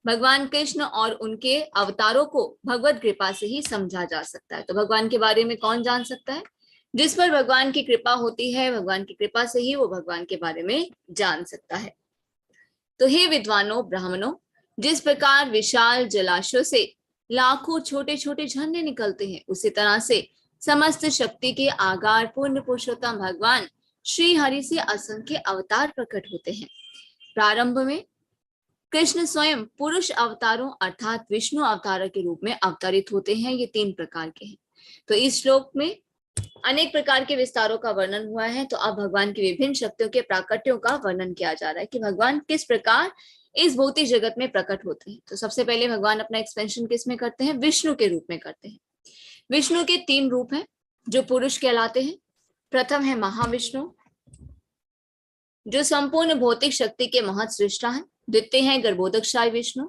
भगवान कृष्ण और उनके अवतारों को भगवत कृपा से ही समझा जा सकता है। तो भगवान के बारे में कौन जान सकता है? जिस पर भगवान की कृपा होती है, भगवान की कृपा से ही वो भगवान के बारे में जान सकता है। तो हे विद्वानों, ब्राह्मणों, जिस प्रकार विशाल जलाशय से लाखों छोटे छोटे झरने निकलते हैं, उसी तरह से समस्त शक्ति के आगार पूर्ण पुरुषोत्तम भगवान श्री हरि से असंख्य अवतार प्रकट होते हैं। प्रारंभ में कृष्ण स्वयं पुरुष अवतारों अर्थात विष्णु अवतार के रूप में अवतरित होते हैं। ये 3 प्रकार के हैं। तो इस श्लोक में अनेक प्रकार के विस्तारों का वर्णन हुआ है। तो अब भगवान की विभिन्न शक्तियों के प्राकट्यों का वर्णन किया जा रहा है कि भगवान किस प्रकार इस भौतिक जगत में प्रकट होते हैं। तो सबसे पहले भगवान अपना एक्सपेंशन किस में करते हैं? विष्णु के रूप में करते हैं। विष्णु के 3 रूप हैं जो पुरुष कहलाते हैं। प्रथम है महाविष्णु, जो संपूर्ण भौतिक शक्ति के महत सृष्टा है। द्वितीय है गर्भोदकशाही विष्णु,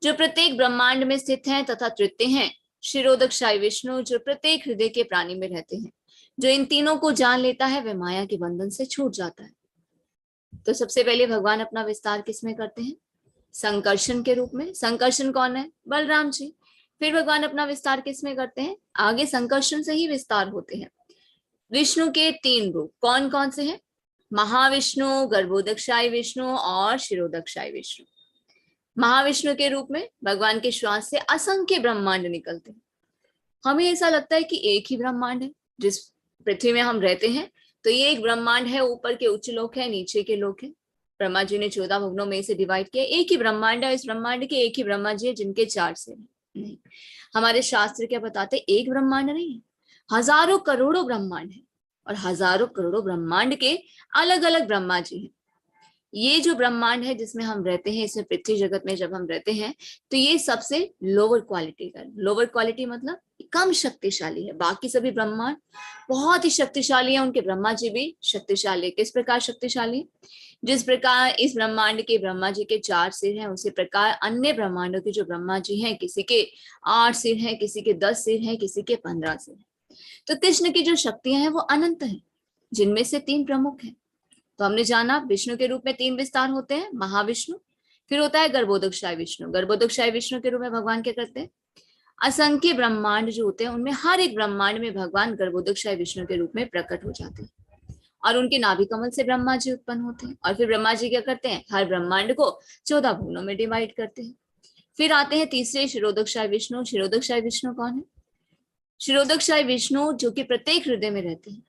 जो प्रत्येक ब्रह्मांड में स्थित है, तथा तृतीय है क्षीरोदकशाही विष्णु, जो प्रत्येक हृदय के प्राणी में रहते हैं। जो इन तीनों को जान लेता है वह माया के बंधन से छूट जाता है। तो सबसे पहले भगवान अपना विस्तार किसमें करते हैं? संकर्षण के रूप में। संकर्षण कौन है? बलराम जी। फिर भगवान अपना विस्तार किसमें करते हैं? आगे संकर्षण से ही विस्तार होते हैं। विष्णु के 3 रूप कौन कौन से हैं? महाविष्णु, गर्भोदकशाही विष्णु और क्षीरोदकशाही विष्णु। महाविष्णु के रूप में भगवान के श्वास से असंख्य ब्रह्मांड निकलते हैं। हमें ऐसा लगता है कि एक ही ब्रह्मांड है जिस पृथ्वी में हम रहते हैं। तो ये एक ब्रह्मांड है, ऊपर के उच्च लोक है, नीचे के लोक है। ब्रह्मा जी ने 14 भुवनों में इसे डिवाइड किया। एक ही ब्रह्मांड है, इस ब्रह्मांड के एक ही ब्रह्मा जी है जिनके 4 सिर हैं। नहीं, हमारे शास्त्र क्या बताते? एक ब्रह्मांड नहीं है, हजारों करोड़ों ब्रह्मांड है, और हजारों करोड़ों ब्रह्मांड के अलग अलग ब्रह्मा जी हैं। ये जो ब्रह्मांड है जिसमें हम रहते हैं, इसमें पृथ्वी जगत में जब हम रहते हैं, तो ये सबसे लोअर क्वालिटी का। लोअर क्वालिटी मतलब कम शक्तिशाली है। बाकी सभी ब्रह्मांड बहुत ही शक्तिशाली है, उनके ब्रह्मा जी भी शक्तिशाली है। किस प्रकार शक्तिशाली? जिस प्रकार इस ब्रह्मांड के ब्रह्मा जी के 4 सिर हैं, उसी प्रकार अन्य ब्रह्मांडों के जो ब्रह्मा जी हैं, किसी के 8 सिर हैं, किसी के 10 सिर हैं, किसी के 15 सिर हैं। तो कृष्ण की जो शक्तियां हैं वो अनंत हैं, जिनमें से 3 प्रमुख हैं। तो हमने जाना विष्णु के रूप में 3 विस्तार होते हैं। महाविष्णु, फिर होता है गर्भोदकशाही विष्णु। गर्भोदकशाही विष्णु के रूप में भगवान क्या करते हैं? असंख्य ब्रह्मांड जो होते हैं उनमें हर एक ब्रह्मांड में भगवान गर्भोदकशाही विष्णु के रूप में प्रकट हो जाते हैं, और उनके नाभि कमल से ब्रह्मा जी उत्पन्न होते हैं। और फिर ब्रह्मा जी क्या करते हैं? हर ब्रह्मांड को 14 भुवनों में डिवाइड करते हैं। फिर आते हैं तीसरे क्षीरोदकशाही विष्णु। क्षीरोदकशाही विष्णु कौन है? क्षीरोदकशाही विष्णु जो कि प्रत्येक हृदय में रहते हैं।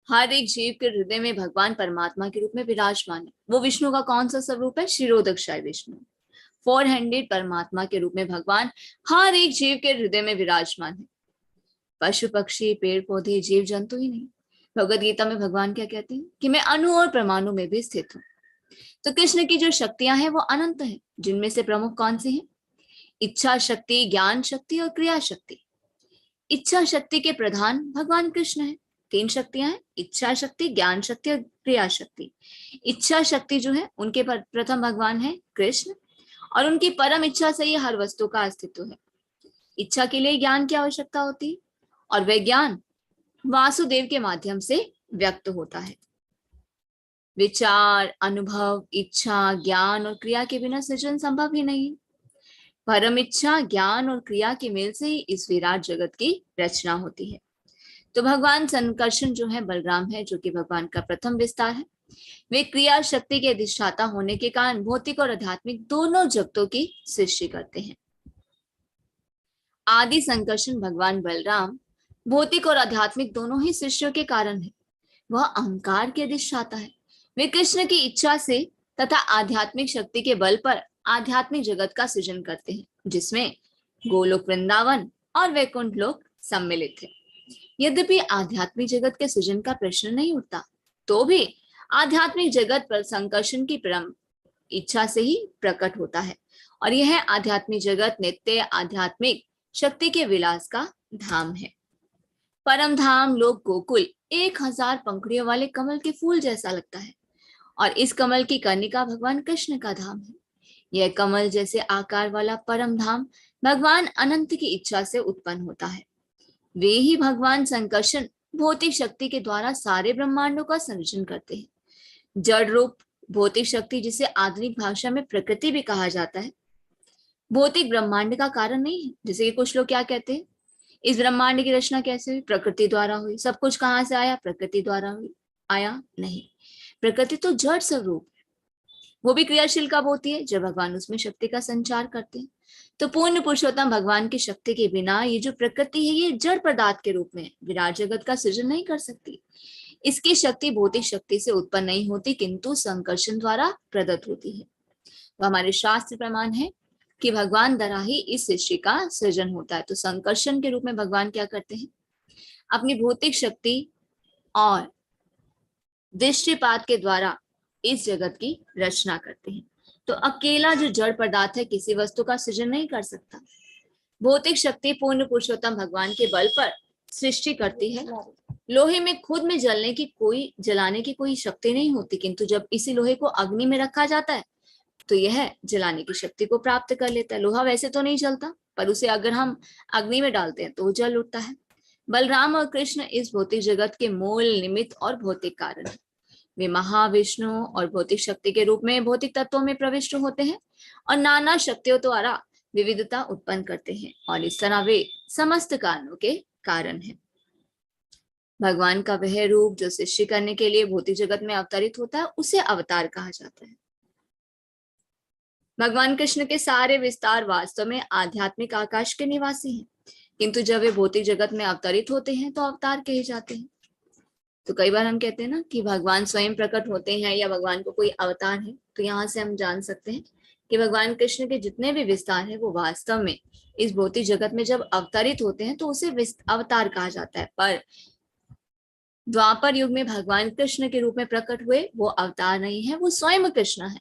हर एक जीव के हृदय में भगवान परमात्मा के रूप में विराजमान है। वो विष्णु का कौन सा स्वरूप है? क्षीरोदकशाही विष्णु। 4 हैंडेड परमात्मा के रूप में भगवान हर एक जीव के हृदय में विराजमान है। पशु पक्षी पेड़ पौधे जीव जंतु ही नहीं, भगवद गीता में भगवान क्या कहते हैं कि मैं अणु और परमाणु में भी स्थित हूँ। तो कृष्ण की जो शक्तियां हैं वो अनंत है, जिनमें से प्रमुख कौन सी हैं? इच्छा शक्ति, ज्ञान शक्ति और क्रिया शक्ति। इच्छा शक्ति के प्रधान भगवान कृष्ण है। 3 शक्तियां हैं, इच्छा शक्ति, ज्ञान शक्ति और क्रिया शक्ति। इच्छा शक्ति जो है उनके प्रथम भगवान है कृष्ण, और उनकी परम इच्छा से ही हर वस्तु का अस्तित्व है। इच्छा के लिए ज्ञान की आवश्यकता होती है, और वह ज्ञान वासुदेव के माध्यम से व्यक्त होता है। विचार, अनुभव, इच्छा, ज्ञान और क्रिया के बिना सृजन संभव ही नहीं। परम इच्छा, ज्ञान और क्रिया के मेल से ही इस विराट जगत की रचना होती है। तो भगवान संकर्षण जो है बलराम है, जो कि भगवान का प्रथम विस्तार है। वे क्रिया शक्ति के अधिष्ठाता होने के कारण भौतिक और आध्यात्मिक दोनों जगतों की सृष्टि करते हैं। आदि संकर्षण भगवान बलराम भौतिक और आध्यात्मिक दोनों ही सृष्टियों के कारण है। वह अहंकार के अधिष्ठाता है। वे कृष्ण की इच्छा से तथा आध्यात्मिक शक्ति के बल पर आध्यात्मिक जगत का सृजन करते हैं, जिसमें गोलोक, वृंदावन और वैकुंठ लोक सम्मिलित है। यद्यपि आध्यात्मिक जगत के सृजन का प्रश्न नहीं उठता, तो भी आध्यात्मिक जगत पर संकर्षण की परम इच्छा से ही प्रकट होता है, और यह आध्यात्मिक जगत नित्य आध्यात्मिक शक्ति के विलास का धाम है। परम धाम लोक गोकुल 1000 पंखुड़ियों वाले कमल के फूल जैसा लगता है, और इस कमल की कर्णिका भगवान कृष्ण का धाम है। यह कमल जैसे आकार वाला परम धाम भगवान अनंत की इच्छा से उत्पन्न होता है। वे ही भगवान संकर्षण भौतिक शक्ति के द्वारा सारे ब्रह्मांडों का संरक्षण करते हैं। जड़ रूप भौतिक शक्ति जिसे आधुनिक भाषा में प्रकृति भी कहा जाता है, भौतिक ब्रह्मांड का कारण नहीं है। जैसे कि कुछ लोग क्या कहते हैं, इस ब्रह्मांड की रचना कैसे हुई, प्रकृति द्वारा हुई। सब कुछ कहाँ से आया, प्रकृति द्वारा हुई। आया नहीं, प्रकृति तो जड़ स्वरूप, वो भी क्रियाशील कब होती है, जब भगवान उसमें शक्ति का संचार करते हैं। तो पूर्ण पुरुषोत्तम भगवान की शक्ति के बिना ये जो प्रकृति है ये जड़ पदार्थ के रूप में विराट जगत का सृजन नहीं कर सकती। इसकी शक्ति भौतिक शक्ति से उत्पन्न नहीं होती, किंतु संकर्षण द्वारा प्रदत्त होती है। तो हमारे शास्त्र प्रमाण है कि भगवान द्वारा ही इस सृष्टि का सृजन होता है। तो संकर्षण के रूप में भगवान क्या करते हैं, अपनी भौतिक शक्ति और दृष्टिपात के द्वारा इस जगत की रचना करते हैं। तो अकेला जो जड़ पदार्थ है किसी वस्तु का सृजन नहीं कर सकता। भौतिक शक्ति पूर्ण पुरुषोत्तम भगवान के बल पर सृष्टि करती है। लोहे में खुद में जलाने की कोई शक्ति नहीं होती, किंतु जब इसी लोहे को अग्नि में रखा जाता है तो यह जलाने की शक्ति को प्राप्त कर लेता है। लोहा वैसे तो नहीं जलता, पर उसे अगर हम अग्नि में डालते हैं तो वो जल उठता है। बलराम और कृष्ण इस भौतिक जगत के मूल, निमित्त और भौतिक कारण है। वे महाविष्णु और भौतिक शक्ति के रूप में भौतिक तत्वों में प्रविष्ट होते हैं और नाना शक्तियों द्वारा विविधता उत्पन्न करते हैं, और इस तरह वे समस्त कारणों के कारण हैं। भगवान का वह रूप जो सृष्टि करने के लिए भौतिक जगत में अवतरित होता है उसे अवतार कहा जाता है। भगवान कृष्ण के सारे विस्तार वास्तव में आध्यात्मिक आकाश के निवासी हैं, किंतु जब वे भौतिक जगत में अवतरित होते हैं तो अवतार कहे जाते हैं। तो कई बार हम कहते हैं ना कि भगवान स्वयं प्रकट होते हैं या भगवान को कोई अवतार है, तो यहाँ से हम जान सकते हैं कि भगवान कृष्ण के जितने भी विस्तार है वो वास्तव में इस भौतिक जगत में जब अवतरित होते हैं तो उसे अवतार कहा जाता है। पर द्वापर युग में भगवान कृष्ण के रूप में प्रकट हुए वो अवतार नहीं है, वो स्वयं कृष्ण है,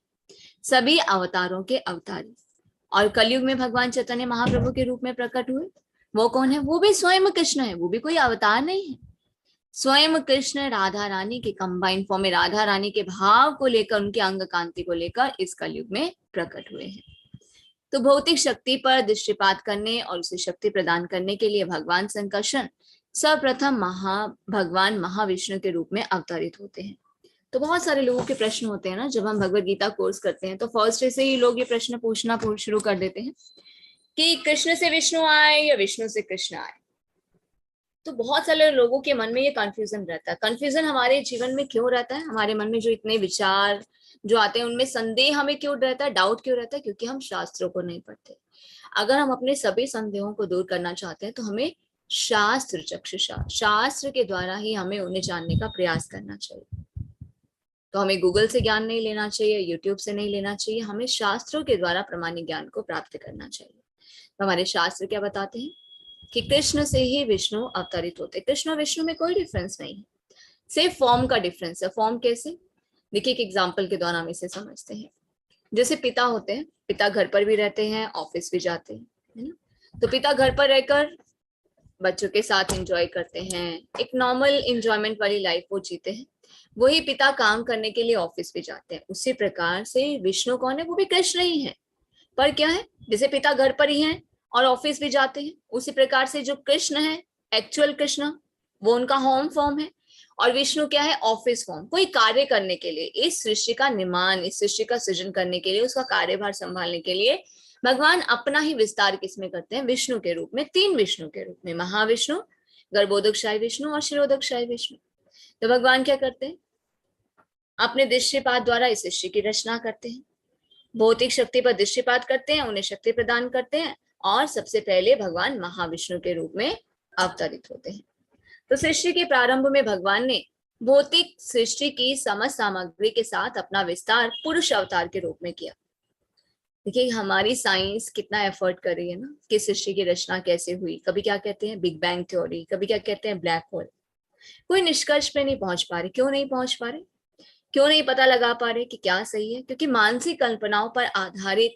सभी अवतारों के अवतारी। और कलयुग में भगवान चैतन्य महाप्रभु के रूप में प्रकट हुए, वो कौन है, वो भी स्वयं कृष्ण है, वो भी कोई अवतार नहीं है। स्वयं कृष्ण राधा रानी के कंबाइंड फॉर्म में राधा रानी के भाव को लेकर, उनके अंग कांति को लेकर इस कलयुग में प्रकट हुए हैं। तो भौतिक शक्ति पर दृष्टिपात करने और उसे शक्ति प्रदान करने के लिए भगवान संकर्षण सर्वप्रथम भगवान महाविष्णु के रूप में अवतरित होते हैं। तो बहुत सारे लोगों के प्रश्न होते हैं ना, जब हम भगवत गीता कोर्स करते हैं तो फर्स्ट डे से ही लोग ये प्रश्न पूछना शुरू कर देते हैं कि कृष्ण से विष्णु आए या विष्णु से कृष्ण आए। तो बहुत सारे लोगों के मन में ये कंफ्यूजन रहता है। कंफ्यूजन हमारे जीवन में क्यों रहता है, हमारे मन में जो इतने विचार जो आते हैं उनमें संदेह हमें क्यों रहता है, डाउट क्यों रहता है, क्योंकि हम शास्त्रों को नहीं पढ़ते। अगर हम अपने सभी संदेहों को दूर करना चाहते हैं तो हमें शास्त्र चक्षुषा, शास्त्र के द्वारा ही हमें उन्हें जानने का प्रयास करना चाहिए। तो हमें गूगल से ज्ञान नहीं लेना चाहिए, यूट्यूब से नहीं लेना चाहिए, हमें शास्त्रों के द्वारा प्रमाणिक ज्ञान को प्राप्त करना चाहिए। तो हमारे शास्त्र क्या बताते हैं कि कृष्ण से ही विष्णु अवतरित होते। कृष्ण और विष्णु में कोई डिफरेंस नहीं है, सिर्फ फॉर्म का डिफरेंस है। फॉर्म कैसे, देखिए एक एग्जाम्पल के द्वारा हम इसे समझते हैं। जैसे पिता होते हैं, पिता घर पर भी रहते हैं, ऑफिस भी जाते हैं, है ना। तो पिता घर पर रहकर बच्चों के साथ एंजॉय करते हैं, एक नॉर्मल एंजॉयमेंट वाली लाइफ वो जीते हैं। वही पिता काम करने के लिए ऑफिस भी जाते हैं। उसी प्रकार से विष्णु कौन है, वो भी कृष्ण ही है। पर क्या है, जैसे पिता घर पर ही हैं और ऑफिस भी जाते हैं, उसी प्रकार से जो कृष्ण है, एक्चुअल कृष्ण, वो उनका होम फॉर्म है, और विष्णु क्या है, ऑफिस फॉर्म। कोई कार्य करने के लिए, इस सृष्टि का निर्माण, इस सृष्टि का सृजन करने के लिए, उसका कार्यभार संभालने के लिए भगवान अपना ही विस्तार किसमें करते हैं, विष्णु के रूप में, तीन विष्णु के रूप में, महाविष्णु, गर्भोदकशाही विष्णु और शिरोदकशाही विष्णु। तो भगवान क्या करते हैं, अपने दृष्टिपात द्वारा इस सृष्टि की रचना करते हैं, भौतिक शक्ति पर दृष्टिपात करते हैं, उन्हें शक्ति प्रदान करते हैं, और सबसे पहले भगवान महाविष्णु के रूप में अवतरित होते हैं। तो सृष्टि के प्रारंभ में भगवान ने भौतिक सृष्टि की समस्त सामग्री के साथ अपना विस्तार पुरुष अवतार के रूप में किया। देखिए हमारी साइंस कितना एफर्ट कर रही है ना कि सृष्टि की रचना कैसे हुई। कभी क्या कहते हैं बिग बैंग थ्योरी, कभी क्या कहते हैं ब्लैक होल। कोई निष्कर्ष पे नहीं पहुंच पा रहे। क्यों नहीं पहुंच पा रहे, क्यों नहीं पता लगा पा रहे कि क्या सही है? क्योंकि मानसिक कल्पनाओं पर आधारित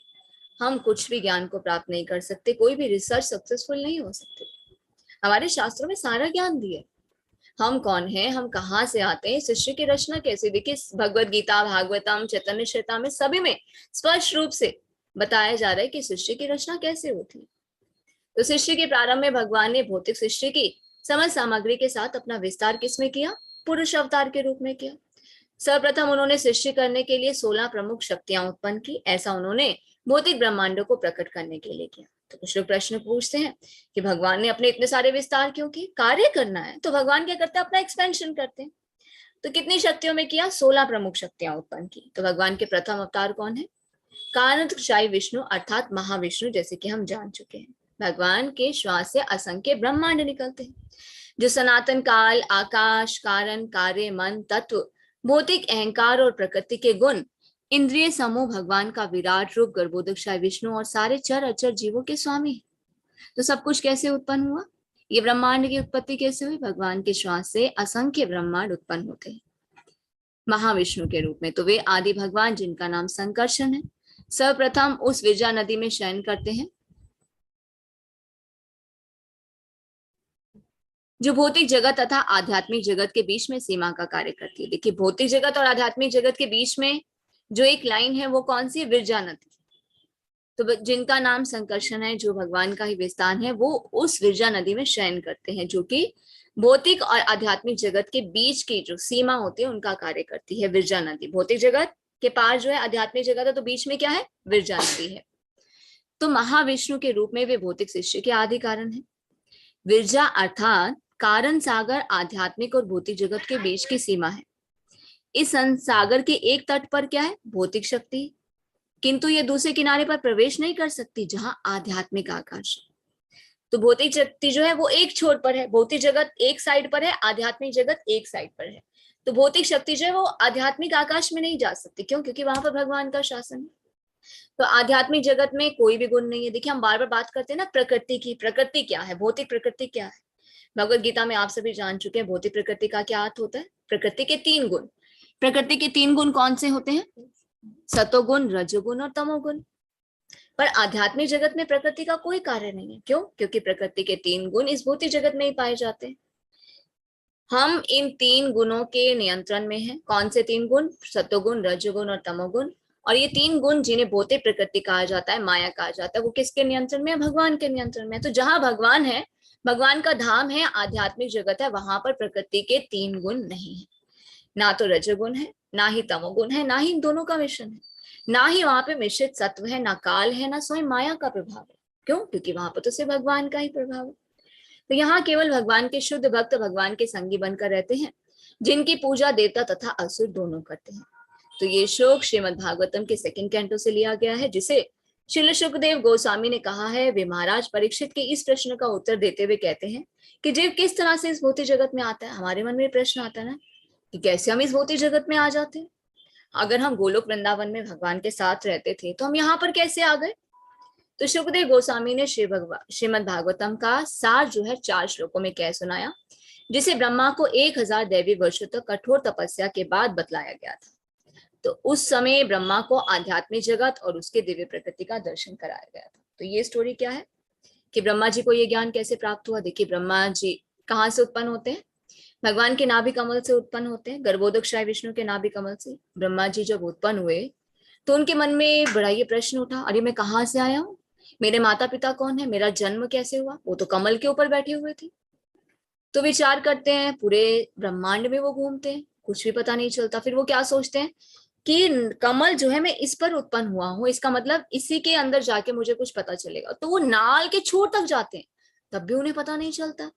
हम कुछ भी ज्ञान को प्राप्त नहीं कर सकते, कोई भी रिसर्च सक्सेसफुल नहीं हो सकती। हमारे शास्त्रों में सारा ज्ञान दिया, हम कौन हैं, हम कहाँ से आते हैं, सृष्टि की रचना कैसे। देखिए भगवत गीता, भागवतम, चैतन्य चरिता में सभी में स्पष्ट रूप से बताया जा रहा है कि सृष्टि की रचना कैसे होती है। तो सृष्टि के प्रारंभ में भगवान ने भौतिक सृष्टि की समस्त सामग्री के साथ अपना विस्तार किसमें किया, पुरुष अवतार के रूप में किया। सर्वप्रथम उन्होंने सृष्टि करने के लिए 16 प्रमुख शक्तियां उत्पन्न की। ऐसा उन्होंने भौतिक ब्रह्मांडों को प्रकट करने के लिए किया। तो कुछ लोग प्रश्न पूछते हैं कि भगवान ने अपने इतने सारे विस्तार क्यों किए? कार्य करना है तो भगवान क्या करते हैं? अपना एक्सपेंशन करते हैं। तो कितनी शक्तियों में किया? 16 प्रमुख शक्तियां उत्पन्न की। तो भगवान के प्रथम अवतार कौन है? कारणत्रयी विष्णु अर्थात महाविष्णु, जैसे कि हम जान चुके हैं। भगवान के श्वास से असंख्य ब्रह्मांड निकलते हैं, जो सनातन काल, आकाश, कारण, कार्य, मन, तत्व, भौतिक अहंकार और प्रकृति के गुण, इंद्रिय समूह भगवान का विराट रूप, गर्भोदकशाही विष्णु और सारे चर अचर जीवों के स्वामी। तो सब कुछ कैसे उत्पन्न हुआ? ये ब्रह्मांड की उत्पत्ति कैसे हुई? भगवान के श्वास से असंख्य ब्रह्मांड उत्पन्न होते हैं महाविष्णु के रूप में। तो वे आदि भगवान, जिनका नाम संकर्षण है, सर्वप्रथम उस विरजा नदी में शयन करते हैं, जो भौतिक जगत तथा आध्यात्मिक जगत के बीच में सीमा का कार्य करती है। देखिए, भौतिक जगत और आध्यात्मिक जगत के बीच में जो एक लाइन है वो कौन सी है? विरजा नदी। तो जिनका नाम संकर्षण है, जो भगवान का ही विस्तार है, वो उस विरजा नदी में शयन करते हैं, जो कि भौतिक और आध्यात्मिक जगत के बीच की जो सीमा होती है उनका कार्य करती है विरजा नदी। भौतिक जगत के पार जो है आध्यात्मिक जगत है, तो बीच में क्या है? विरजा नदी है। तो महाविष्णु के रूप में वे भौतिक सृष्टि के आदि कारण है। विरजा अर्थात कारण सागर आध्यात्मिक और भौतिक जगत के बीच की सीमा है। इस सागर के एक तट पर क्या है? भौतिक शक्ति, किंतु ये दूसरे किनारे पर प्रवेश नहीं कर सकती जहां आध्यात्मिक आकाश है। तो भौतिक शक्ति जो है वो एक छोर पर है, भौतिक जगत एक साइड पर है, आध्यात्मिक जगत एक साइड पर है। तो भौतिक शक्ति जो है वो आध्यात्मिक आकाश में नहीं जा सकती। क्यों? क्योंकि वहां पर भगवान का शासन है। तो आध्यात्मिक जगत में कोई भी गुण नहीं है। देखिए, हम बार बार बात करते हैं ना प्रकृति की। प्रकृति क्या है? भौतिक प्रकृति क्या है? भगवत गीता में आप सभी जान चुके हैं भौतिक प्रकृति का क्या अर्थ होता है। प्रकृति के 3 गुण। प्रकृति के 3 गुण कौन से होते हैं? सतोगुण, रजोगुण और तमोगुण। पर आध्यात्मिक जगत में प्रकृति का कोई कार्य नहीं है। क्यों? क्योंकि प्रकृति के 3 गुण इस भौतिक जगत में ही पाए जाते हैं। हम इन 3 गुणों के नियंत्रण में हैं। कौन से 3 गुण? सतोगुण, रजोगुण और तमोगुण। और ये 3 गुण जिन्हें भौतिक प्रकृति कहा जाता है, माया कहा जाता है, वो किसके नियंत्रण में है? भगवान के नियंत्रण में। तो जहां भगवान है, भगवान का धाम है, आध्यात्मिक जगत है, वहां पर प्रकृति के 3 गुण नहीं है। ना तो रजोगुण है, ना ही तमोगुण है, ना ही इन दोनों का मिश्रण है, ना ही वहां पे मिश्रित सत्व है, ना काल है, ना स्वयं माया का प्रभाव है। क्यों? क्योंकि वहां पर तो सिर्फ भगवान का ही प्रभाव है। तो यहाँ केवल भगवान के शुद्ध भक्त भगवान के संगी बनकर रहते हैं, जिनकी पूजा देवता तथा असुर दोनों करते हैं। तो ये श्लोक श्रीमद् भागवतम के 2nd कैंटो से लिया गया है, जिसे श्रील सुखदेव गोस्वामी ने कहा है। वे महाराज परीक्षित के इस प्रश्न का उत्तर देते हुए कहते हैं कि जीव किस तरह से इस भौतिक जगत में आता है। हमारे मन में प्रश्न आता है ना कि कैसे हम इस भौतिक जगत में आ जाते हैं। अगर हम गोलोक वृंदावन में भगवान के साथ रहते थे तो हम यहाँ पर कैसे आ गए? तो सुखदेव गोस्वामी ने श्रीमद् भागवतम का सार जो है 4 श्लोकों में कह सुनाया, जिसे ब्रह्मा को 1000 दैवी वर्षों तक कठोर तपस्या के बाद बतलाया गया था। तो उस समय ब्रह्मा को आध्यात्मिक जगत और उसके दिव्य प्रकृति का दर्शन कराया गया था। तो ये स्टोरी क्या है कि ब्रह्मा जी को ये ज्ञान कैसे प्राप्त हुआ? देखिए, ब्रह्मा जी कहाँ से उत्पन्न होते हैं? भगवान के नाभि कमल से उत्पन्न होते हैं, गर्भोदकशाही विष्णु के नाभि कमल से। ब्रह्मा जी जब उत्पन्न हुए तो उनके मन में बड़ा ये प्रश्न उठा, अरे मैं कहाँ से आया हूँ? मेरे माता पिता कौन है? मेरा जन्म कैसे हुआ? वो तो कमल के ऊपर बैठे हुए थे। तो विचार करते हैं, पूरे ब्रह्मांड में वो घूमते हैं, कुछ भी पता नहीं चलता। फिर वो क्या सोचते हैं कि कमल जो है मैं इस पर उत्पन्न हुआ हूँ, इसका मतलब इसी के अंदर जाके मुझे कुछ पता चलेगा। तो वो नाल के छोर तक जाते हैं, तब भी उन्हें पता नहीं चलता।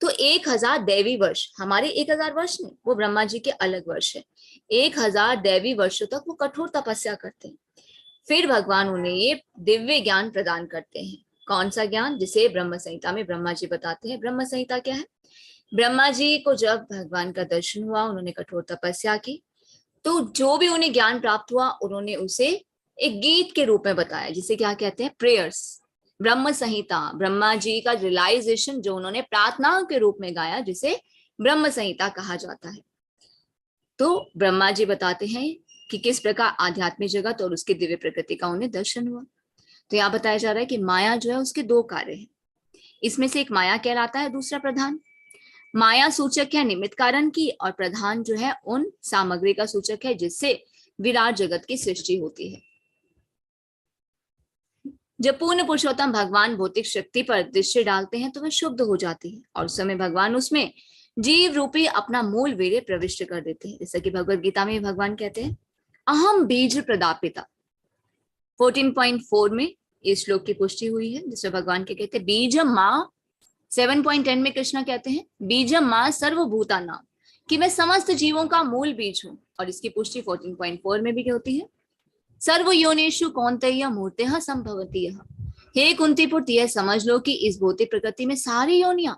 तो 1000 दैवी वर्ष, हमारे 1000 वर्ष नहीं, वो ब्रह्मा जी के अलग वर्ष है। 1000 दैवी वर्षों तक वो कठोर तपस्या करते हैं। फिर भगवान उन्हें ये दिव्य ज्ञान प्रदान करते हैं। कौन सा ज्ञान? जिसे ब्रह्म संहिता में ब्रह्मा जी बताते हैं। ब्रह्म संहिता क्या है? ब्रह्मा जी को जब भगवान का दर्शन हुआ, उन्होंने कठोर तपस्या की, तो जो भी उन्हें ज्ञान प्राप्त हुआ उन्होंने उसे एक गीत के रूप में बताया, जिसे क्या कहते हैं? प्रेयर्स। ब्रह्म संहिता, ब्रह्मा जी का रियलाइजेशन जो उन्होंने प्रार्थना के रूप में गाया, जिसे ब्रह्म संहिता कहा जाता है। तो ब्रह्मा जी बताते हैं कि किस प्रकार आध्यात्मिक जगत और उसकी दिव्य प्रकृति का उन्हें दर्शन हुआ। तो यहाँ बताया जा रहा है कि माया जो है उसके 2 कार्य हैं। इसमें से एक माया कहलाता है, दूसरा प्रधान। माया सूचक है निमित्त कारण की, और प्रधान जो है उन सामग्री का सूचक है जिससे विराट जगत की सृष्टि होती है। जब पूर्ण पुरुषोत्तम भगवान भौतिक शक्ति पर दृष्टि डालते हैं तो वह शुद्ध हो जाती है, और उस समय भगवान उसमें जीव रूपी अपना मूल वीर्य प्रविष्ट कर देते हैं। जैसा कि भगवत गीता में भगवान कहते हैं, अहम बीज प्रदापिता 14.4 में इस श्लोक की पुष्टि हुई है, जिसमें भगवान के कहते हैं बीजम माँ। 7.10 में कृष्ण कहते हैं बीजम माँ सर्वभूता नाम, कि मैं समस्त जीवों का मूल बीज हूं। और इसकी पुष्टि 14.4 में भी होती है, सर्व योनिषु कौन्तेय मूर्तेः संभवति यः। हे कुंती पुत्र, यह समझ लो कि इस भौतिक प्रकृति में सारी योनियां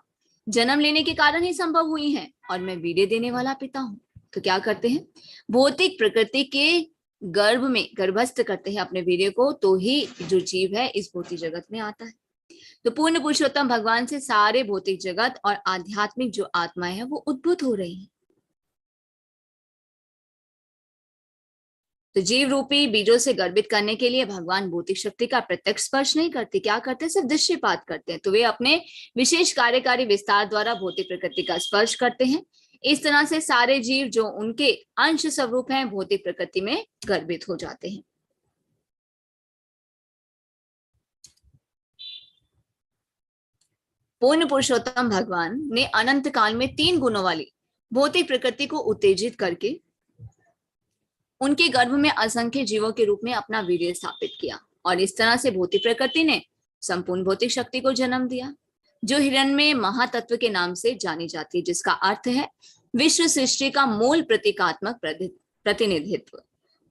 जन्म लेने के कारण ही संभव हुई हैं, और मैं वीर्य देने वाला पिता हूं। तो क्या करते हैं, भौतिक प्रकृति के गर्भ में गर्भस्थ करते हैं अपने वीर्य को, तो ही जो जीव है इस भौतिक जगत में आता है। तो पूर्ण पुरुषोत्तम भगवान से सारे भौतिक जगत और आध्यात्मिक जो आत्माएं हैं वो उद्भूत हो रही हैं। तो जीव रूपी बीजों से गर्भित करने के लिए भगवान भौतिक शक्ति का प्रत्यक्ष स्पर्श नहीं करते, क्या करते, सिर्फ दृश्यपात करते हैं। तो वे अपने विशेष कार्यकारी विस्तार द्वारा भौतिक प्रकृति का स्पर्श करते हैं। इस तरह से सारे जीव जो उनके अंश स्वरूप हैं भौतिक प्रकृति में गर्भित हो जाते हैं। पूर्ण पुरुषोत्तम भगवान ने अनंत काल में 3 गुणों वाली भौतिक प्रकृति को उत्तेजित करके उनके गर्भ में असंख्य जीवों के रूप में अपना वीर्य स्थापित किया, और इस तरह से भौतिक प्रकृति ने संपूर्ण भौतिक शक्ति को जन्म दिया, जो हिरण्मय महातत्व के नाम से जानी जाती है, जिसका अर्थ है विश्व सृष्टि का मूल प्रतीकात्मक प्रतिनिधित्व।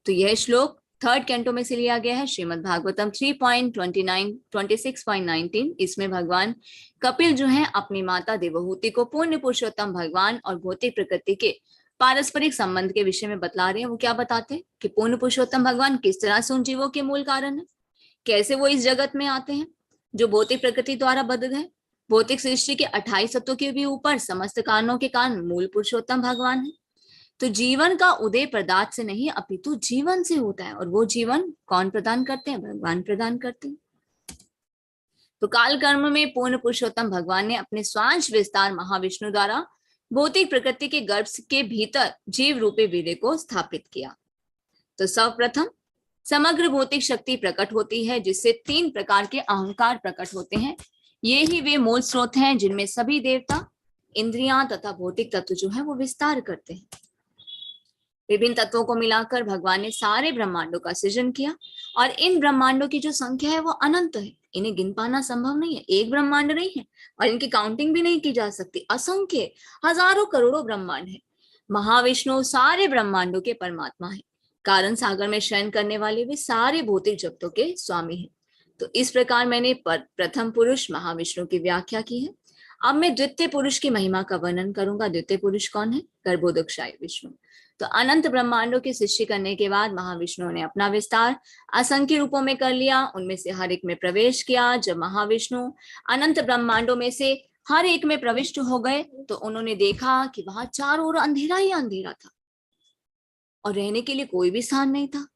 तो यह श्लोक 3rd कैंटो में से लिया गया है, श्रीमद् भागवतम 3.26.19। इसमें भगवान कपिल जो है अपनी माता देवहूति को पूर्ण पुरुषोत्तम भगवान और भौतिक प्रकृति के पारस्परिक संबंध के विषय में बतला रहे हैं। वो क्या बताते हैं कि पूर्ण पुरुषोत्तम भगवान किस तरह से उन जीवों के मूल कारण है, कैसे वो इस जगत में आते हैं जो भौतिक प्रकृति द्वारा बद्ध है। भौतिक सृष्टि के 28 तत्वों के भी ऊपर समस्त कारणों के कारण मूल पुरुषोत्तम भगवान है। तो जीवन का उदय पदार्थ से नहीं अपितु जीवन से होता है, और वो जीवन कौन प्रदान करते हैं, भगवान प्रदान करते हैं। तो काल कर्म में पूर्ण पुरुषोत्तम भगवान ने अपने स्वांश विस्तार महाविष्णु द्वारा भौतिक प्रकृति के गर्भ के भीतर जीव रूपी वीर्य को स्थापित किया। तो सर्वप्रथम समग्र भौतिक शक्ति प्रकट होती है, जिससे 3 प्रकार के अहंकार प्रकट होते हैं। ये ही वे मूल स्रोत हैं जिनमें सभी देवता, इंद्रियां तथा भौतिक तत्व जो है वो विस्तार करते हैं। विभिन्न तत्वों को मिलाकर भगवान ने सारे ब्रह्मांडों का सृजन किया, और इन ब्रह्मांडों की जो संख्या है वो अनंत है, इन्हें गिन पाना संभव नहीं है। एक ब्रह्मांड नहीं है, और इनकी काउंटिंग भी नहीं की जा सकती। असंख्य हजारों करोड़ों ब्रह्मांड है। महाविष्णु सारे ब्रह्मांडों के परमात्मा है। कारण सागर में शयन करने वाले वे सारे भौतिक जगतों के स्वामी हैं। तो इस प्रकार मैंने प्रथम पुरुष महाविष्णु की व्याख्या की है। अब मैं द्वितीय पुरुष की महिमा का वर्णन करूंगा। द्वितीय पुरुष कौन है, गर्भोदकशायी विष्णु। तो अनंत ब्रह्मांडों की सृष्टि करने के बाद महाविष्णु ने अपना विस्तार असंख्य रूपों में कर लिया, उनमें से हर एक में प्रवेश किया। जब महाविष्णु अनंत ब्रह्मांडों में से हर एक में प्रविष्ट हो गए तो उन्होंने देखा कि वहां चारों ओर अंधेरा ही अंधेरा था और रहने के लिए कोई भी स्थान नहीं था।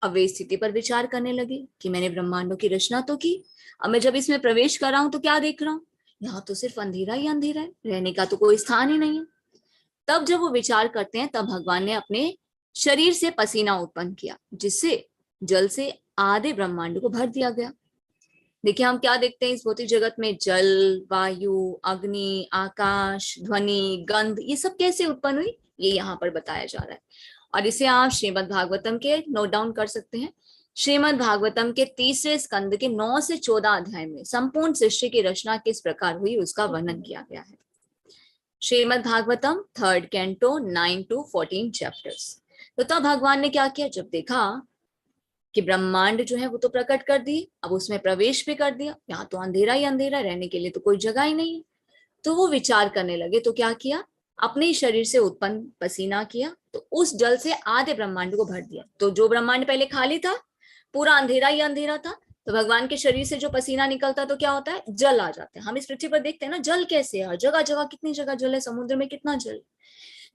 अब वे स्थिति पर विचार करने लगे कि मैंने ब्रह्मांडों की रचना तो की, अब मैं जब इसमें प्रवेश कर रहा हूं तो क्या देख रहा हूं, यहाँ तो सिर्फ अंधेरा ही अंधेरा है, रहने का तो कोई स्थान ही नहीं है। तब जब वो विचार करते हैं तब भगवान ने अपने शरीर से पसीना उत्पन्न किया, जिससे जल से आधे ब्रह्मांड को भर दिया गया। देखिए हम क्या देखते हैं इस भौतिक जगत में, जल, वायु, अग्नि, आकाश, ध्वनि, गंध, ये सब कैसे उत्पन्न हुई, ये यहाँ पर बताया जा रहा है। और इसे आप श्रीमद् भागवतम के नोट डाउन कर सकते हैं। श्रीमद् भागवतम के 3 स्कंद के 9 से 14 अध्याय में संपूर्ण सृष्टि की रचना किस प्रकार हुई उसका वर्णन किया गया है। Shrimad Bhagavatam 3rd canto 9 to 14 chapters. तो तब भगवान ने क्या किया, जब देखा कि ब्रह्मांड जो है वो तो प्रकट कर दिए, अब उसमें प्रवेश भी कर दिया, यहाँ तो अंधेरा ही अंधेरा, रहने के लिए तो कोई जगह ही नहीं है। तो वो विचार करने लगे, तो क्या किया, अपने शरीर से उत्पन्न पसीना किया, तो उस जल से आधे ब्रह्मांड को भर दिया। तो जो ब्रह्मांड पहले खाली था, पूरा अंधेरा ही अंधेरा था, तो भगवान के शरीर से जो पसीना निकलता तो क्या होता है, जल आ जाता है। हम इस पृथ्वी पर देखते हैं ना जल कैसे है, जगह जगह कितनी जगह जल है, समुद्र में कितना जल।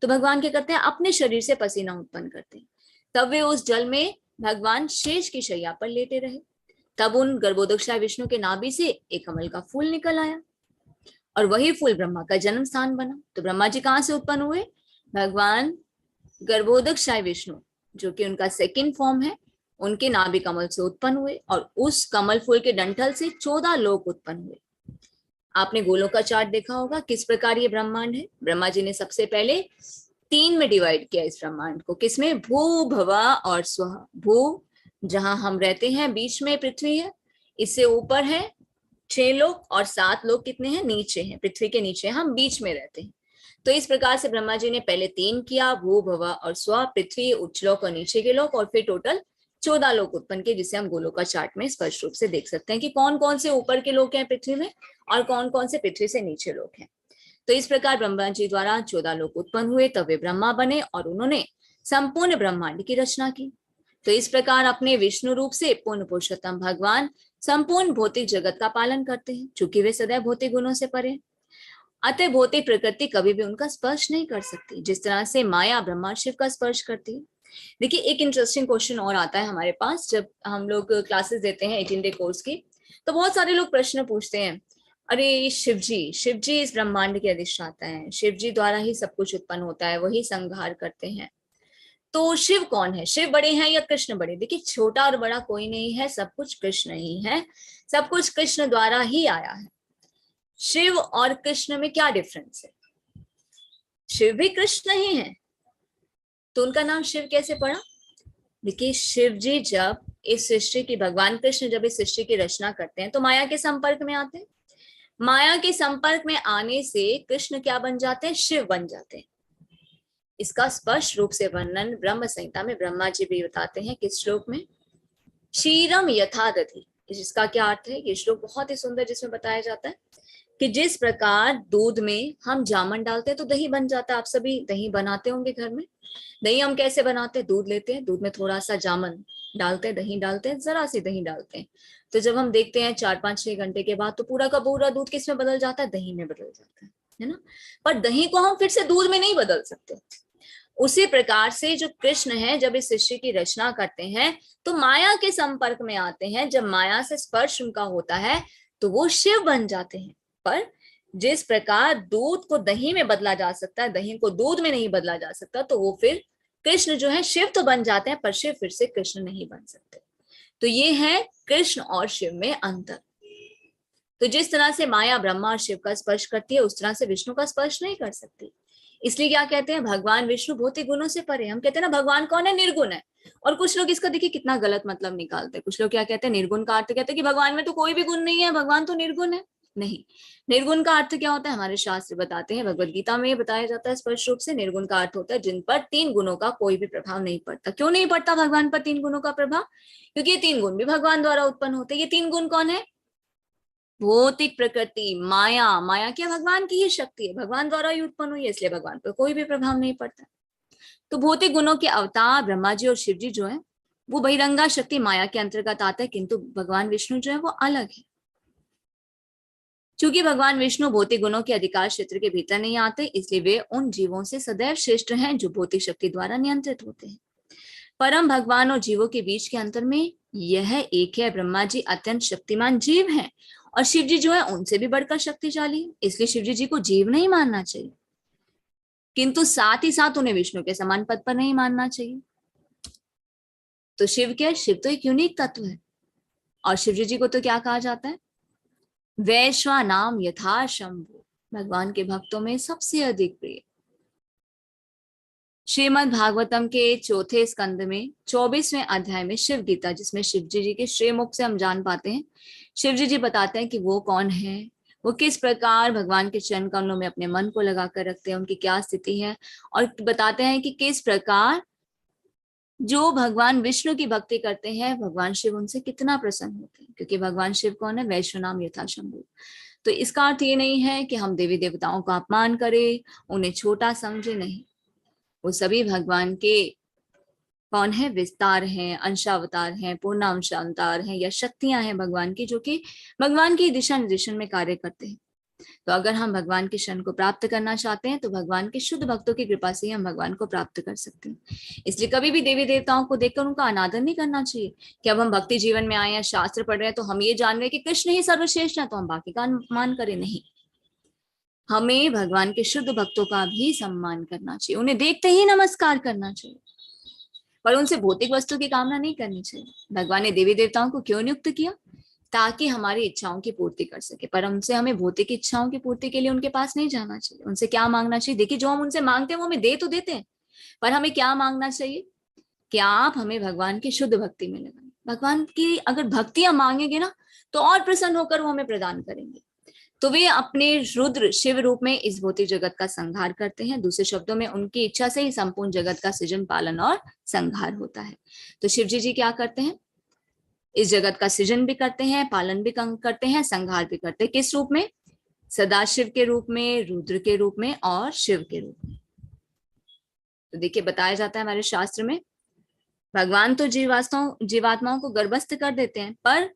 तो भगवान क्या करते हैं, अपने शरीर से पसीना उत्पन्न करते हैं। तब वे उस जल में भगवान शेष की शैया पर लेटे रहे। तब उन गर्भोदकशायी विष्णु के नाभि से एक कमल का फूल निकल आया और वही फूल ब्रह्मा का जन्म स्थान बना। तो ब्रह्मा जी कहाँ से उत्पन्न हुए, भगवान गर्भोदकशायी विष्णु जो कि उनका 2nd फॉर्म है, उनके नाभि कमल से उत्पन्न हुए और उस कमल फूल के डंठल से 14 लोक उत्पन्न हुए। आपने गोलों का चार्ट देखा होगा, किस प्रकार ये ब्रह्मांड है। ब्रह्मा जी ने सबसे पहले 3 में डिवाइड किया इस ब्रह्मांड को, किसमें, भू, भवा और स्वः। भू जहां हम रहते हैं, बीच में पृथ्वी है, इससे ऊपर है 6 लोक और 7 लोक कितने हैं, नीचे हैं, पृथ्वी के नीचे, हम बीच में रहते हैं। तो इस प्रकार से ब्रह्मा जी ने पहले 3 किया, भू, भवा और स्व, पृथ्वी, उच्च लोक और नीचे के लोक, और फिर टोटल 14 लोक उत्पन्न किए, जिसे हम गोलों का चार्ट में स्पष्ट रूप से देख सकते हैं कि कौन कौन से ऊपर के लोक हैं पृथ्वी में और कौन कौन से पृथ्वी से नीचे लोक हैं। तो इस प्रकार ब्रह्मा जी द्वारा 14 लोक उत्पन्न हुए, तब वे ब्रह्मा बने और उन्होंने संपूर्ण ब्रह्मांड की रचना की। तो इस प्रकार अपने विष्णु रूप से पूर्ण पुरुषोत्तम भगवान संपूर्ण भौतिक जगत का पालन करते हैं, चूंकि वे सदैव भौतिक गुणों से परे, अतः भौतिक प्रकृति कभी भी उनका स्पर्श नहीं कर सकती, जिस तरह से माया ब्रह्मा शिव का स्पर्श करती है। देखिए, एक इंटरेस्टिंग क्वेश्चन और आता है हमारे पास जब हम लोग क्लासेस देते हैं 18 डे कोर्स की, तो बहुत सारे लोग प्रश्न पूछते हैं, अरे शिव जी इस ब्रह्मांड के अधिष्ठाता है, शिव जी द्वारा ही सब कुछ उत्पन्न होता है, वही संहार करते हैं, तो शिव कौन है, शिव बड़े हैं या कृष्ण बड़े। देखिए, छोटा और बड़ा कोई नहीं है, सब कुछ कृष्ण ही है, सब कुछ कृष्ण द्वारा ही आया है। शिव और कृष्ण में क्या डिफरेंस है, शिव भी कृष्ण ही है, तो उनका नाम शिव कैसे पड़ा। देखिए, शिव जी जब इस सृष्टि की, भगवान कृष्ण जब इस सृष्टि की रचना करते हैं तो माया के संपर्क में आते हैं, माया के संपर्क में आने से कृष्ण क्या बन जाते हैं, शिव बन जाते हैं। इसका स्पष्ट रूप से वर्णन ब्रह्म संहिता में ब्रह्मा जी भी बताते हैं, किस श्लोक में, क्षीरम यथा दधि। जिसका क्या अर्थ है, ये श्लोक बहुत ही सुंदर, जिसमें बताया जाता है कि जिस प्रकार दूध में हम जामन डालते हैं तो दही बन जाता है। आप सभी दही बनाते होंगे घर में। दही हम कैसे बनाते हैं, दूध लेते हैं, दूध में थोड़ा सा जामन डालते हैं, दही डालते हैं, जरा सी दही डालते हैं, तो जब हम देखते हैं 4-5-6 घंटे के बाद तो पूरा का पूरा दूध किस में बदल जाता है, दही में बदल जाता है ना। पर दही को हम फिर से दूध में नहीं बदल सकते। उसी प्रकार से जो कृष्ण है, जब इस सृष्टि की रचना करते हैं तो माया के संपर्क में आते हैं, जब माया से स्पर्श उनका होता है तो वो शिव बन जाते हैं। पर जिस प्रकार दूध को दही में बदला जा सकता है, दही को दूध में नहीं बदला जा सकता, तो वो फिर कृष्ण जो है शिव तो बन जाते हैं, पर शिव फिर से कृष्ण नहीं बन सकते। तो ये है कृष्ण और शिव में अंतर। तो जिस तरह से माया ब्रह्मा और शिव का स्पर्श करती है, उस तरह से विष्णु का स्पर्श नहीं कर सकती। इसलिए क्या कहते हैं, भगवान विष्णु भौतिक गुणों से परे। हम कहते हैं ना भगवान कौन है, निर्गुण है। और कुछ लोग इसका देखिए कितना गलत मतलब निकालते हैं। कुछ लोग क्या कहते हैं, निर्गुण का अर्थ कहते हैं कि भगवान में तो कोई भी गुण नहीं है, भगवान तो निर्गुण है। नहीं, निर्गुण का अर्थ क्या होता है, हमारे शास्त्र बताते हैं, भगवद गीता में बताया जाता है स्पष्ट रूप से, निर्गुण का अर्थ होता है जिन पर 3 गुणों का कोई भी प्रभाव नहीं पड़ता। क्यों नहीं पड़ता भगवान पर 3 गुणों का प्रभाव, क्योंकि ये 3 गुण भी भगवान द्वारा उत्पन्न होते हैं। ये 3 गुण कौन है, भौतिक प्रकृति, माया। माया क्या भगवान की ही शक्ति है, भगवान द्वारा ही उत्पन्न हुई है, इसलिए भगवान पर कोई भी प्रभाव नहीं पड़ता। तो भौतिक गुणों के अवतार ब्रह्मा जी और शिव जी जो है वो बहिरंगा शक्ति माया के अंतर्गत आता है, किंतु भगवान विष्णु जो है वो अलग है। चूंकि भगवान विष्णु भौतिक गुणों के अधिकार क्षेत्र के भीतर नहीं आते, इसलिए वे उन जीवों से सदैव श्रेष्ठ हैं जो भौतिक शक्ति द्वारा नियंत्रित होते हैं। परम भगवान और जीवों के बीच के अंतर में यह एक है, ब्रह्मा जी अत्यंत शक्तिमान जीव हैं और शिव जी जो है उनसे भी बढ़कर शक्तिशाली है, इसलिए शिव जी को जीव नहीं मानना चाहिए, किंतु साथ ही साथ उन्हें विष्णु के समान पद पर नहीं मानना चाहिए। तो शिव क्या है, शिव तो एक यूनिक तत्व है। और शिव जी को तो क्या कहा जाता है, वैश्वा नाम यथा शंभु, भगवान के भक्तों में सबसे अधिक प्रिय। श्रीमद् भागवतम के 4थे स्कंद में 24वें अध्याय में शिव गीता, जिसमें शिव जी के श्रीमुख से हम जान पाते हैं, शिव जी बताते हैं कि वो कौन है, वो किस प्रकार भगवान के चरण कमलों में अपने मन को लगाकर रखते हैं, उनकी क्या स्थिति है, और बताते हैं कि किस प्रकार जो भगवान विष्णु की भक्ति करते हैं भगवान शिव उनसे कितना प्रसन्न होते हैं, क्योंकि भगवान शिव कौन है, वैश्व नाम यथा शंभु। तो इसका अर्थ ये नहीं है कि हम देवी देवताओं का अपमान करें, उन्हें छोटा समझे, नहीं, वो सभी भगवान के कौन है, विस्तार हैं, अंशावतार हैं, पूर्णांशावतार हैं, या शक्तियां हैं भगवान की, जो कि भगवान की दिशा निर्देशन में कार्य करते हैं। तो अगर हम भगवान के शरण को प्राप्त करना चाहते हैं तो भगवान के शुद्ध भक्तों की कृपा से ही हम भगवान को प्राप्त कर सकते हैं। इसलिए कभी भी देवी देवताओं को देखकर उनका अनादर नहीं करना चाहिए कि अब हम भक्ति जीवन में आए हैं, शास्त्र पढ़ रहे हैं, तो हम ये जान रहे हैं कि कृष्ण ही सर्वश्रेष्ठ है तो हम बाकी का मान करें। नहीं, हमें भगवान के शुद्ध भक्तों का भी सम्मान करना चाहिए, उन्हें देखते ही नमस्कार करना चाहिए, पर उनसे भौतिक वस्तु की कामना नहीं करनी चाहिए। भगवान ने देवी देवताओं को क्यों नियुक्त किया, ताकि हमारी इच्छाओं की पूर्ति कर सके। पर उनसे हमें भौतिक इच्छाओं की पूर्ति के लिए उनके पास नहीं जाना चाहिए। उनसे क्या मांगना चाहिए? देखिए, जो हम उनसे मांगते हैं वो हमें दे तो देते हैं, पर हमें क्या मांगना चाहिए कि आप हमें भगवान की शुद्ध भक्ति में लगाएं। भगवान की अगर भक्ति हम मांगेंगे ना, तो और प्रसन्न होकर वो हमें प्रदान करेंगे। तो वे अपने रुद्र शिव रूप में इस भौतिक जगत का संहार करते हैं। दूसरे शब्दों में, उनकी इच्छा से ही संपूर्ण जगत का सृजन, पालन और संहार होता है। तो शिव जी क्या करते हैं? इस जगत का सृजन भी करते हैं, पालन भी करते हैं, संहार भी करते हैं। किस रूप में? सदाशिव के रूप में, रुद्र के रूप में और शिव के रूप में। तो देखिए, बताया जाता है हमारे शास्त्र में, भगवान तो जीवात्माओं को गर्भस्थ कर देते हैं, पर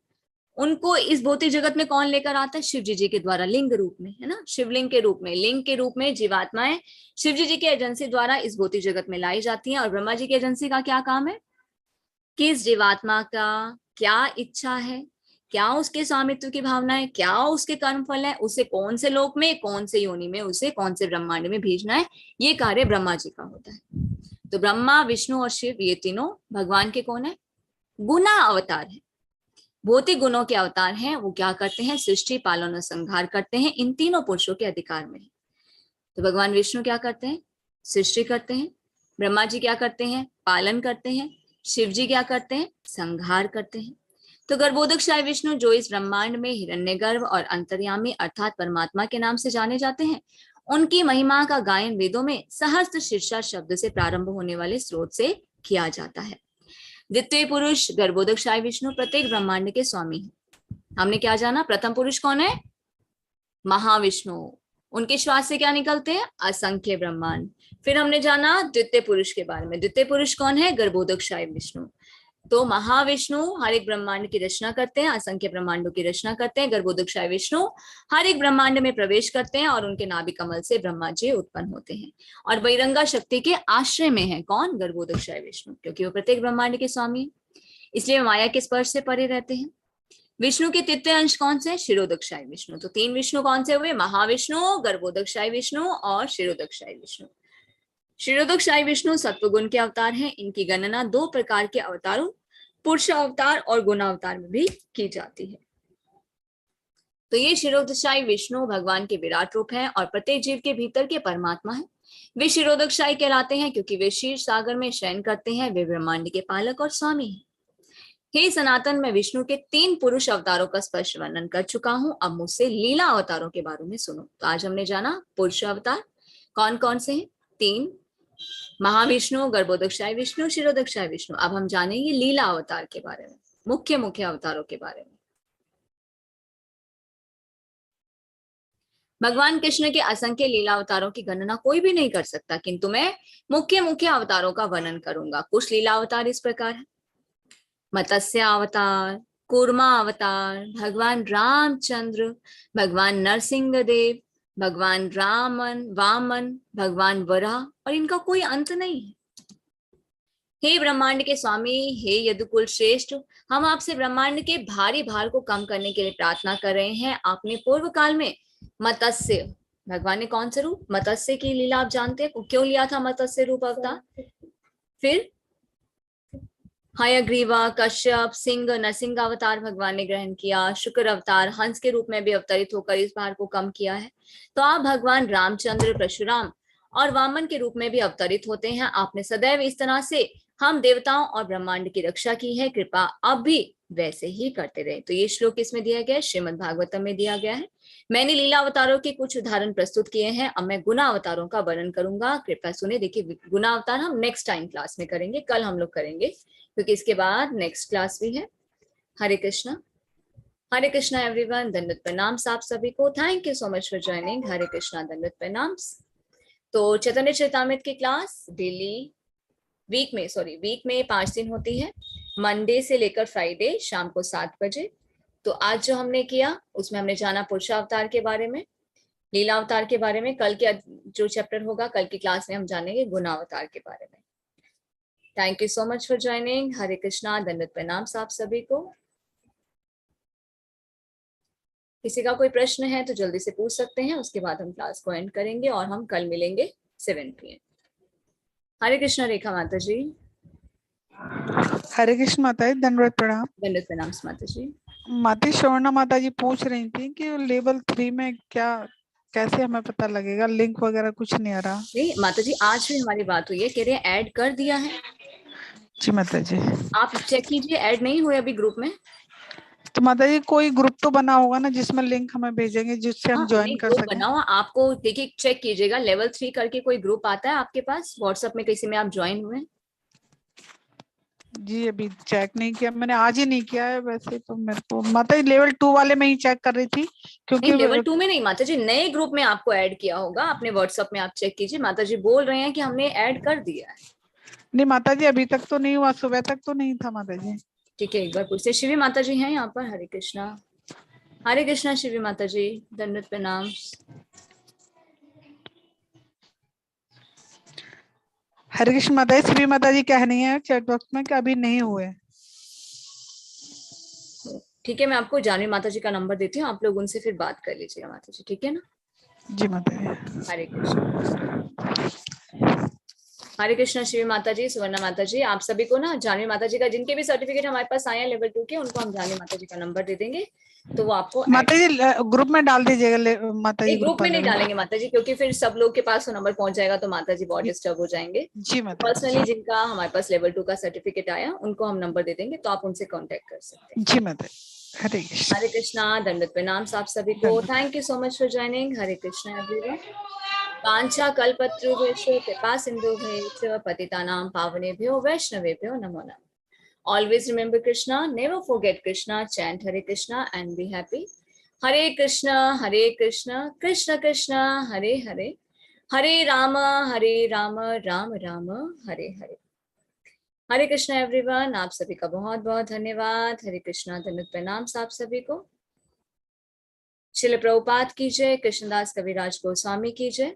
उनको इस भौतिक जगत में कौन लेकर आता है? शिव जी के द्वारा, लिंग रूप में, है ना, शिवलिंग के रूप में, लिंग के रूप में जीवात्माएं शिव जी के एजेंसी द्वारा इस भौतिक जगत में लाई जाती हैं। और ब्रह्मा जी की एजेंसी का क्या काम है कि इस जीवात्मा का क्या इच्छा है, क्या उसके स्वामित्व की भावना है, क्या उसके कर्म फल है, उसे कौन से लोक में, कौन से योनि में, उसे कौन से ब्रह्मांड में भेजना है, ये कार्य ब्रह्मा जी का होता है। तो ब्रह्मा, विष्णु और शिव, ये तीनों भगवान के कौन है? गुना अवतार है, भौतिक गुणों के अवतार हैं। वो क्या करते हैं? सृष्टि, पालन और संहार करते हैं। इन तीनों पुरुषों के अधिकार में है। तो भगवान विष्णु क्या करते हैं? सृष्टि करते हैं। ब्रह्मा जी क्या करते हैं? पालन करते हैं। शिव जी क्या करते हैं? संहार करते हैं। तो गर्भोदकशाही विष्णु, जो इस ब्रह्मांड में हिरण्यगर्भ और अंतर्यामी अर्थात परमात्मा के नाम से जाने जाते हैं, उनकी महिमा का गायन वेदों में सहस्त्र शीर्षा शब्द से प्रारंभ होने वाले स्रोत से किया जाता है। द्वितीय पुरुष गर्भोदकशाही विष्णु प्रत्येक ब्रह्मांड के स्वामी हैं। हमने क्या जाना? प्रथम पुरुष कौन है? महाविष्णु। उनके श्वास से क्या निकलते हैं? असंख्य ब्रह्मांड। फिर हमने जाना द्वितीय पुरुष के बारे में। द्वितीय पुरुष कौन है? गर्भोदकशाही विष्णु। तो महाविष्णु हर एक ब्रह्मांड की रचना करते हैं, असंख्य ब्रह्मांडों की रचना करते हैं। गर्भोदकशाही विष्णु हर एक ब्रह्मांड में प्रवेश करते हैं और उनके नाभि कमल से ब्रह्मा जी उत्पन्न होते हैं। और बहिरंगा शक्ति के आश्रय में है कौन? गर्भोदकशाही विष्णु, क्योंकि वो प्रत्येक ब्रह्मांड के स्वामी, इसलिए माया के स्पर्श से परे रहते हैं। विष्णु के तृतीय अंश कौन से? क्षीरोदकशाही विष्णु। तो तीन विष्णु कौन से हुए? महाविष्णु, गर्भोदकशाही विष्णु और क्षीरोदकशाही विष्णु। क्षीरोदकशाही विष्णु सत्वगुण के अवतार हैं। इनकी गणना दो प्रकार के अवतारों, पुरुष अवतार और गुणावतार में भी की जाती है। तो ये क्षीरोदकशाही विष्णु भगवान के विराट रूप हैं और प्रत्येक जीव के भीतर के परमात्मा है। वे क्षीरोदकशाही कहलाते हैं क्योंकि वे क्षीर सागर में शयन करते हैं। वे ब्रह्मांड के पालक और स्वामी हैं। हे सनातन, मैं विष्णु के 3 पुरुष अवतारों का स्पष्ट वर्णन कर चुका हूं। अब मुझसे लीला अवतारों के बारे में सुनो। तो आज हमने जाना पुरुष अवतार कौन कौन से हैं? 3, महाविष्णु, गर्भोदकशाही विष्णु, क्षीरोदकशाही विष्णु। अब हम जानेंगे लीला अवतार के बारे में, मुख्य मुख्य अवतारों के बारे में। भगवान कृष्ण के असंख्य लीला अवतारों की गणना कोई भी नहीं कर सकता, किंतु मैं मुख्य मुख्य अवतारों का वर्णन करूंगा। कुछ लीला अवतार इस प्रकार है: मत्स्य अवतार, कूर्मा अवतार, भगवान रामचंद्र, भगवान नरसिंह देव, भगवान वामन, भगवान वराह, और इनका कोई अंत नहीं है। हे ब्रह्मांड के स्वामी, हे यदुकुल श्रेष्ठ, हम आपसे ब्रह्मांड के भारी भार को कम करने के लिए प्रार्थना कर रहे हैं। आपने पूर्व काल में मत्स्य, भगवान ने कौन से रूप? मत्स्य की लीला आप जानते हैं, क्यों लिया था मत्स्य रूप अवतार? फिर हयग्रीवा, कश्यप, सिंह, नरसिंह अवतार भगवान ने ग्रहण किया। शुक्र अवतार हंस के रूप में भी अवतरित होकर इस भार को कम किया है। तो आप भगवान रामचंद्र, परशुराम और वामन के रूप में भी अवतरित होते हैं। आपने सदैव इस तरह से हम देवताओं और ब्रह्मांड की रक्षा की है। कृपा अब भी वैसे ही करते रहे। तो ये श्लोक किसमें दिया गया है? श्रीमद् भागवतम में दिया गया है। मैंने लीला अवतारों के कुछ उदाहरण प्रस्तुत किए हैं। अब मैं गुना अवतारों का वर्णन करूंगा, कृपया सुने। देखिए, गुना अवतार हम नेक्स्ट टाइम क्लास में करेंगे, कल हम लोग करेंगे, क्योंकि इसके बाद नेक्स्ट क्लास भी है। हरे कृष्णा एवरीवन, दंडवत प्रणाम आप सभी को। Thank you so much for joining. Hare Krishna, दंडवत प्रणाम। तो चैतन्य चरितामृत की क्लास डेली वीक में 5 दिन होती है, मंडे से लेकर फ्राइडे शाम को 7 बजे। तो आज जो हमने किया उसमें हमने जाना पुरुषावतार के बारे में, लीला अवतार के बारे में। कल के जो चैप्टर होगा, कल की क्लास में हम जानेंगे गुणावतार के बारे में। Thank you so much for joining. Hare Krishna, दंडवत प्रणाम आप सभी को। किसी का कोई प्रश्न है तो जल्दी से पूछ सकते हैं, उसके बाद हम क्लास को एंड करेंगे और हम कल मिलेंगे 7 PM। हरे कृष्णा रेखा माता जी। हरे कृष्ण माता जी, दंडवत प्रणाम। दंडवत प्रणाम माता जी। माता स्वर्णा माता जी पूछ रही थी कि लेवल 3 में क्या, कैसे हमें पता लगेगा, लिंक वगैरह कुछ नहीं आ रहा। नहीं माता जी, आज भी हमारी बात हुई है, कह रहे हैं ऐड कर दिया है। जी माता जी। आप चेक कीजिए, ऐड नहीं हुए अभी ग्रुप में। तो माता जी कोई ग्रुप तो बना होगा ना जिसमें लिंक हमें भेजेंगे, जिससे हम हाँ ज्वाइन नहीं, कर ग्रुप सकें। बनाओ आपको, देखिए चेक कीजिएगा, लेवल 3 करके कोई ग्रुप आता है आपके पास व्हाट्सएप में, किसी में आप ज्वाइन हुए? जी अभी चेक नहीं किया मैंने, आज ही नहीं किया है। वैसे तो मेरे को माता जी लेवल 2 वाले में ही चेक कर रही थी, नहीं, क्योंकि लेवल 2 में नहीं माता जी, नए ग्रुप में आपको ऐड किया होगा अपने व्हाट्सएप में, आप चेक कीजिए। माता जी बोल रहे हैं कि हमने ऐड कर दिया है। नहीं माता जी अभी तक तो नहीं हुआ, सुबह तक तो नहीं था माता जी। ठीक है, एक बार पूछते, शिवी माता जी हैं यहाँ पर? हरे कृष्णा। हरे कृष्णा शिवी माता जी, दंडवत प्रणाम। हरे कृष्ण माता जी, श्री माता जी कह रही है चैट बॉक्स में कि अभी नहीं हुए। ठीक है, मैं आपको जानवी माता जी का नंबर देती हूँ, आप लोग उनसे फिर बात कर लीजिएगा माता जी, ठीक है ना? जी माता जी। हरे कृष्ण। हरे कृष्णा शिवी माता जी, सुवर्णा माता जी, आप सभी को ना जानवी माता जी का, जिनके भी सर्टिफिकेट हमारे पास आए हैं लेवल 2 के, उनको हम जानवी माता जी का नंबर दे देंगे, तो वो आपको ऐड। माता जी ग्रुप में डाल दीजिएगा, माता जी नहीं, ग्रुप ग्रुप में वाले नहीं में। डालेंगे माता जी, क्योंकि फिर सब लोग के पास वो नंबर पहुंच जाएगा तो माता जी बहुत डिस्टर्ब हो जाएंगे। जी माता पर्सनली जी। जिनका हमारे पास लेवल 2 का सर्टिफिकेट आया, उनको हम नंबर दे देंगे, तो आप उनसे कांटेक्ट कर सकते हैं। जी माता जी। हरे कृष्ण। हरे कृष्णा, दंडवत प्रणाम आप सभी को। धन्यवाद। Thank you so much for joining. Hare Krishna everyone. कांचा कल्पतरुभ्यश्च कृपा सिंधुभ्यश्च पतितानां पावनेभ्यो वैष्णवेभ्यो नमो नमः। Always remember Krishna, never forget Krishna, chant Hare Krishna and be happy. Hare Krishna, Krishna Krishna, Hare Hare, Hare Rama, Rama Rama, Hare Hare. Hare Krishna everyone, आप सभी का बहुत बहुत धन्यवाद। हरे कृष्णा, धन्यवाद, प्रणाम आप सभी को। श्रील प्रभुपाद की जय, कृष्णदास कविराज गोस्वामी की जय,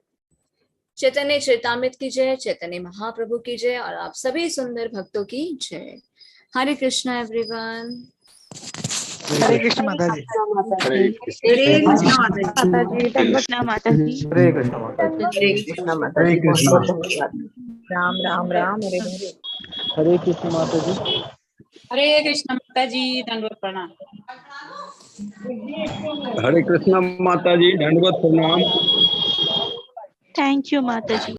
चैतन्य चरितामृत की जय, चैतन्य महाप्रभु की जय, और आप सभी सुंदर भक्तों की जय। हरे कृष्णा एवरीवन। हरे कृष्ण माता जी। हरे कृष्ण हरे कृष्णा माता माता जी। माता जी, दंडवत प्रणाम माता जी। हरे कृष्ण माता जी। हरे कृष्णा माता हरे जी, बहुत कृष्ण। बहुत धन्यवाद। राम राम राम, हरे हरे। हरे कृष्ण माता जी। हरे कृष्ण माता जी, दंडवत प्रणाम। हरे कृष्ण माता जी, दंडवत प्रणाम। थैंक यू माता जी।